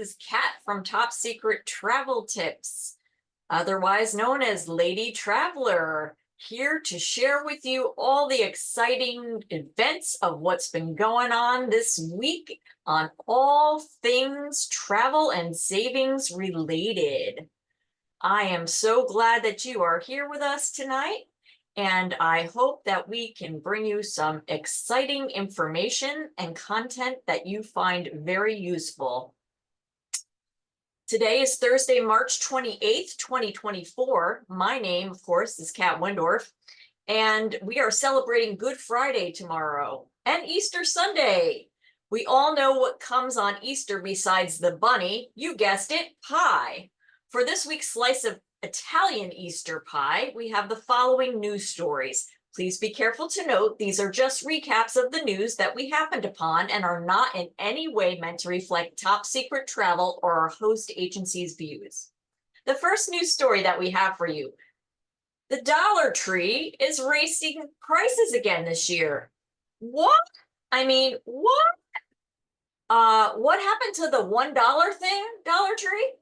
is Kat from Top Secret Travel Tips, otherwise known as Lady Traveler, here to share with you all the exciting events of what's been going on this week on all things travel and savings related. I am so glad that you are here with us tonight, and I hope that we can bring you some exciting information and content that you find very useful. Today is Thursday, March 28th, 2024. My name, of course, is Kat Wendorf, and we are celebrating Good Friday tomorrow and Easter Sunday. We all know what comes on Easter besides the bunny. You guessed it, pie. For this week's slice of Italian Easter pie, we have the following news stories. Please be careful to note these are just recaps of the news that we happened upon and are not in any way meant to reflect Top Secret Travel or our host agency's views. The first news story that we have for you: the Dollar Tree is raising prices again this year. What? I mean, what? What happened to the $1 thing, Dollar Tree?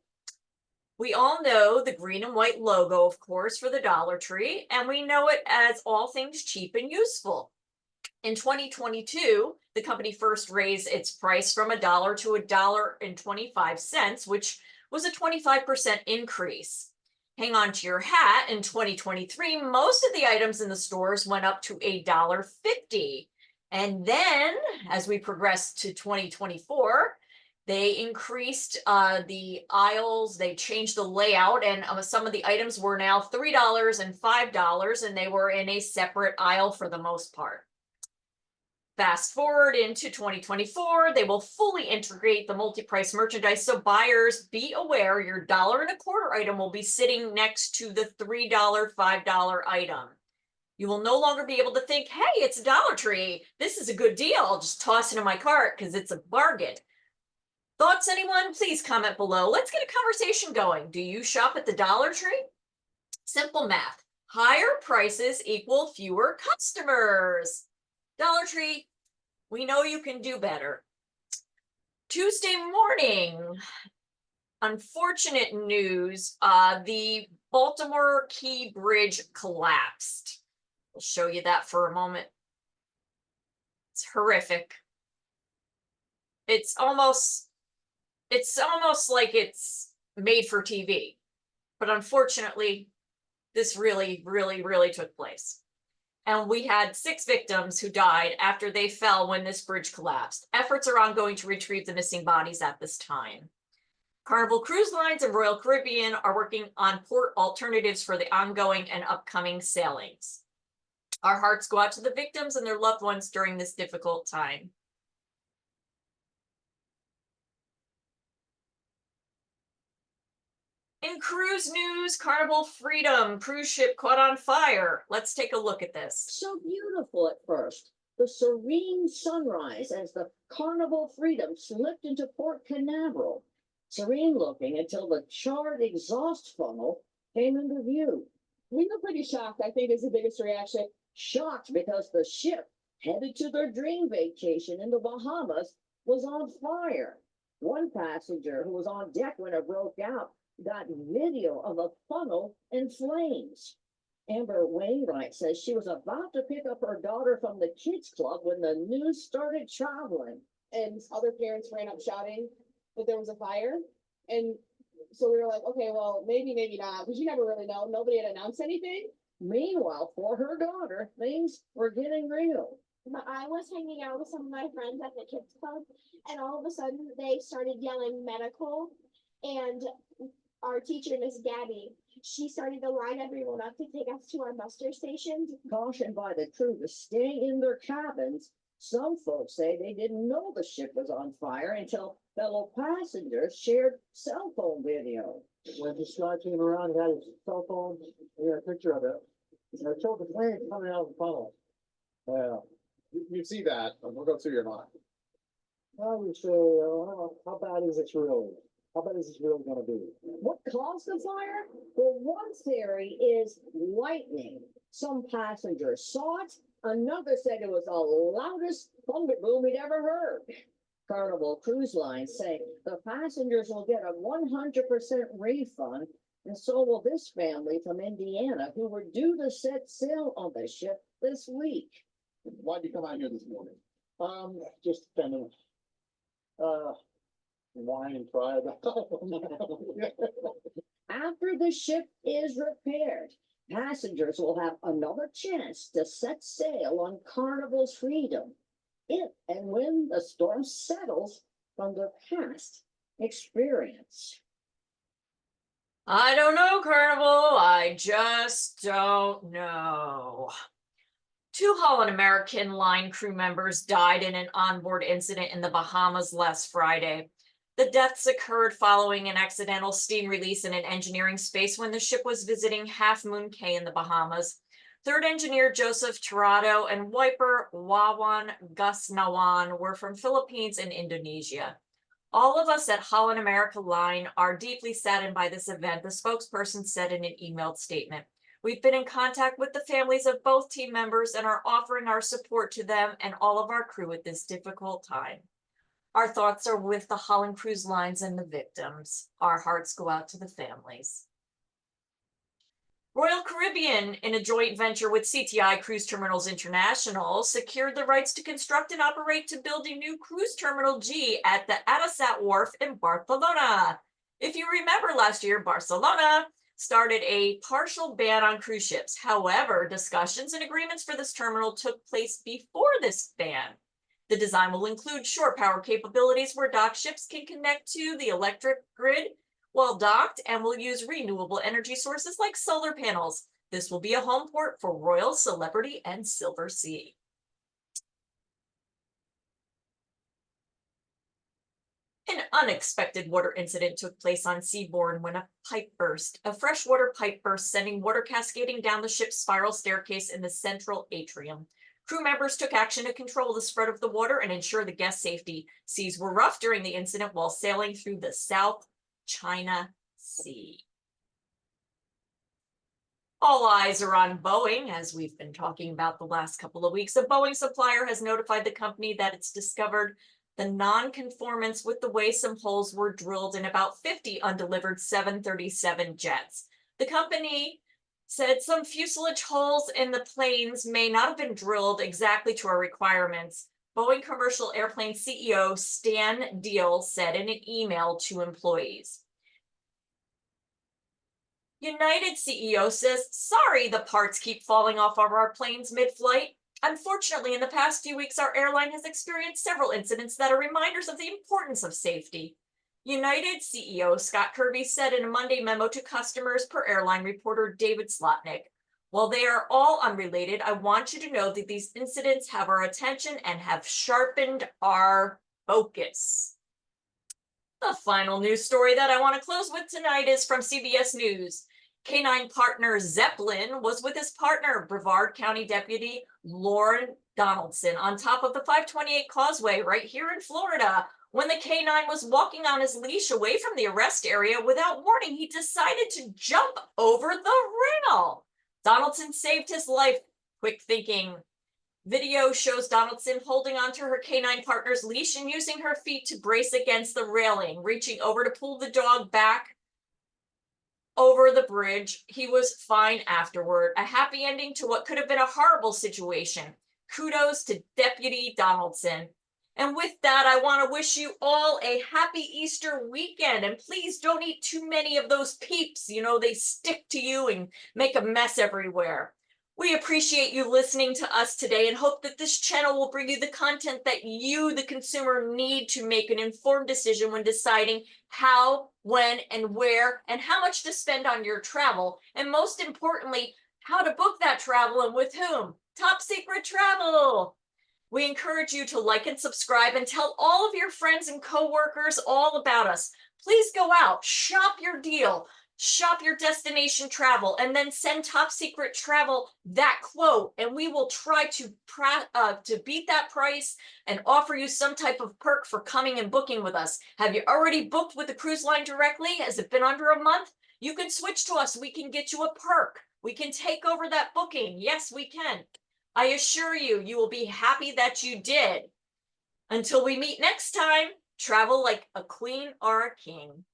We all know the green and white logo, of course, for the Dollar Tree, and we know it as all things cheap and useful. In 2022, the company first raised its price from $1 to $1.25, which was a 25% increase. Hang on to your hat, in 2023, most of the items in the stores went up to $1.50. And then, as we progressed to 2024, they increased the aisles, they changed the layout, and some of the items were now $3 and $5, and they were in a separate aisle for the most part. Fast forward into 2024, they will fully integrate the multi-price merchandise, so buyers, be aware your $1.25 item will be sitting next to the $3, $5 item. You will no longer be able to think, hey, it's a Dollar Tree, this is a good deal, I'll just toss it in my cart because it's a bargain. Thoughts, anyone? Please comment below. Let's get a conversation going. Do you shop at the Dollar Tree? Simple math. Higher prices equal fewer customers. Dollar Tree, we know you can do better. Tuesday morning, unfortunate news, the Baltimore Key Bridge collapsed. I'll show you that for a moment. It's horrific. It's almost like it's made for TV, but unfortunately, this really took place. And we had 6 victims who died after they fell when this bridge collapsed. Efforts are ongoing to retrieve the missing bodies at this time. Carnival Cruise Lines and Royal Caribbean are working on port alternatives for the ongoing and upcoming sailings. Our hearts go out to the victims and their loved ones during this difficult time. In cruise news, Carnival Freedom cruise ship caught on fire. Let's take a look at this. So beautiful at first. The serene sunrise as the Carnival Freedom slipped into Port Canaveral. Serene looking until the charred exhaust funnel came into view. We were pretty shocked, I think, is the biggest reaction. Shocked because the ship, headed to their dream vacation in the Bahamas, was on fire. One passenger who was on deck when it broke out got video of a funnel in flames. Amber Wainwright says she was about to pick up her daughter from the kids club when the news started traveling. And other parents ran up shouting that there was a fire. And so we were like, okay, well, maybe not, because you never really know. Nobody had announced anything. Meanwhile, for her daughter, things were getting real. I was hanging out with some of my friends at the kids club, and all of a sudden they started yelling medical, and our teacher, Miss Gabby, she started to line everyone up to take us to our muster stations. Cautioned by the crew to stay in their cabins, some folks say they didn't know the ship was on fire until fellow passengers shared cell phone video. When this guy came around, he had his cell phone, he had a picture of it. And I showed the flames coming out of the funnel. Well, You see that, and we'll go through your mind. how we say, how bad is this really? How bad is this really going to be? What caused the fire? Well, one theory is lightning. Some passengers saw it. Another said it was the loudest thunder boom he'd ever heard. Carnival Cruise Lines saying the passengers will get a 100% refund, and so will this family from Indiana who were due to set sail on the ship this week. Why'd you come out here this morning? Just spending, wine and pride. After the ship is repaired, passengers will have another chance to set sail on Carnival's Freedom if and when the storm settles from their past experience. I don't know, Carnival. I just don't know. 2 Holland American line crew members died in an onboard incident in the Bahamas last Friday. The deaths occurred following an accidental steam release in an engineering space when the ship was visiting Half Moon Cay in the Bahamas. Third engineer Joseph Tirado and wiper Wawan Gusnawan were from Philippines and Indonesia. All of us at Holland America Line are deeply saddened by this event, the spokesperson said in an emailed statement. We've been in contact with the families of both team members and are offering our support to them and all of our crew at this difficult time. Our thoughts are with the Holland Cruise Lines and the victims. Our hearts go out to the families. Royal Caribbean, in a joint venture with CTI Cruise Terminals International, secured the rights to construct and operate to build a new Cruise Terminal G at the Atasat Wharf in Barcelona. If you remember last year, Barcelona started a partial ban on cruise ships. However, discussions and agreements for this terminal took place before this ban. The design will include shore power capabilities where dock ships can connect to the electric grid while docked and will use renewable energy sources like solar panels. This will be a home port for Royal, Celebrity, and Silver Sea. An unexpected water incident took place on Seabourn when a pipe burst, a freshwater pipe burst, sending water cascading down the ship's spiral staircase in the central atrium. Crew members took action to control the spread of the water and ensure the guest safety. Seas were rough during the incident while sailing through the South China Sea. All eyes are on Boeing, as we've been talking about the last couple of weeks. A Boeing supplier has notified the company that it's discovered the non-conformance with the way some holes were drilled in about 50 undelivered 737 jets. The company said some fuselage holes in the planes may not have been drilled exactly to our requirements. Boeing Commercial Airplane CEO Stan Deal said in an email to employees. United CEO says, sorry, the parts keep falling off of our planes mid-flight. Unfortunately, in the past few weeks, our airline has experienced several incidents that are reminders of the importance of safety. United CEO Scott Kirby said in a Monday memo to customers per airline reporter David Slotnick, while they are all unrelated, I want you to know that these incidents have our attention and have sharpened our focus. The final news story that I want to close with tonight is from CBS News. Canine partner Zeppelin was with his partner, Brevard County Deputy Lauren Donaldson, on top of the 528 Causeway right here in Florida. When the canine was walking on his leash away from the arrest area without warning, he decided to jump over the rail. Donaldson saved his life. Quick thinking. Video shows Donaldson holding onto her canine partner's leash and using her feet to brace against the railing, reaching over to pull the dog back over the bridge. He was fine afterward. A happy ending to what could have been a horrible situation. Kudos to Deputy Donaldson. And with that, I want to wish you all a happy Easter weekend. And please don't eat too many of those peeps. You know, they stick to you and make a mess everywhere. We appreciate you listening to us today and hope that this channel will bring you the content that you, the consumer, need to make an informed decision when deciding how, when, and where, and how much to spend on your travel. And most importantly, how to book that travel and with whom. Top Secret Travel. We encourage you to like and subscribe and tell all of your friends and coworkers all about us. Please go out, shop your deal, shop your destination travel, and then send Top Secret Travel that quote, and we will try to beat that price and offer you some type of perk for coming and booking with us. Have you already booked with the cruise line directly? Has it been under a month? You can switch to us. We can get you a perk. We can take over that booking. Yes, we can. I assure you, you will be happy that you did. Until we meet next time, travel like a queen or a king.